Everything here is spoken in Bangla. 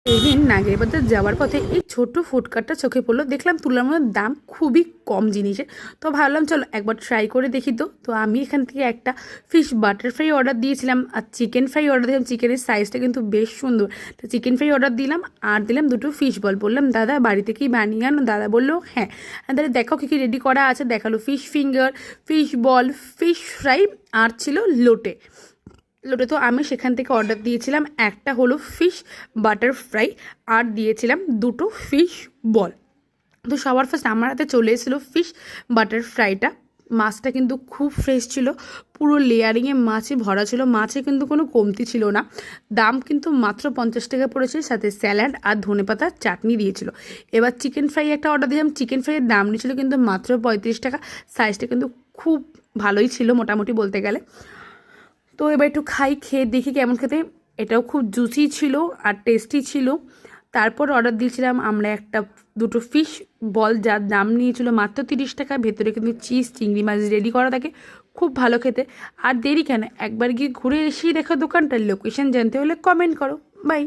এদিন নাগেরবাজার যাওয়ার পথে এই ছোট্ট ফুডকার্টটা চোখে পড়লো, দেখলাম তুলনামূলক দাম খুবই কম জিনিসের। তো ভাবলাম চলো একবার ট্রাই করে দেখি। তো আমি এখান থেকে একটা ফিশ বাটার ফ্রাই অর্ডার দিয়েছিলাম আর চিকেন ফ্রাই অর্ডার দিলাম। চিকেনের সাইজটা কিন্তু বেশ সুন্দর। তো চিকেন ফ্রাই অর্ডার দিলাম আর দিলাম দুটো ফিশ বল। বললাম দাদা বাড়ি থেকেই বানিয়ে আনো। দাদা বললো হ্যাঁ। দাদা দেখো কী কী রেডি করা আছে, দেখালো fish finger, fish ball, fish fry আর ছিল লোটে। তো আমি সেখান থেকে অর্ডার দিয়েছিলাম একটা হলো ফিশ বাটার ফ্রাই আর দিয়েছিলাম দুটো ফিশ বল। তো সবার ফার্স্ট আমার হাতে চলে এসেছিলো ফিশ বাটার ফ্রাইটা। মাছটা কিন্তু খুব ফ্রেশ ছিল, পুরো লেয়ারিংয়ে মাছে ভরা ছিল, মাছে কিন্তু কোনো কমতি ছিল না। দাম কিন্তু মাত্র 50 টাকা পড়েছে, সাথে স্যালাড আর ধনেপাতার চাটনি দিয়েছিল। এবার চিকেন ফ্রাই একটা অর্ডার দিলাম। চিকেন ফ্রাইয়ের দাম নিয়েছিল কিন্তু মাত্র 35 টাকা। সাইজটা কিন্তু খুব ভালোই ছিল মোটামুটি বলতে গেলে। তো এবার একটু খেয়ে দেখি কেমন খেতে। এটাও খুব জুসি ছিল আর টেস্টি ছিল। তারপর অর্ডার দিয়েছিলাম আমরা দুটো ফিশ বল, যার দাম নিয়েছিল মাত্র 30 টাকা। ভেতরে কিন্তু চিজ চিংড়ি মাছ রেডি করা থাকে, খুব ভালো খেতে। আর দেরি কেন, একবার গিয়ে ঘুরে এসেই দেখো দোকানটার। লোকেশন জানতে হলে কমেন্ট করো। বাই।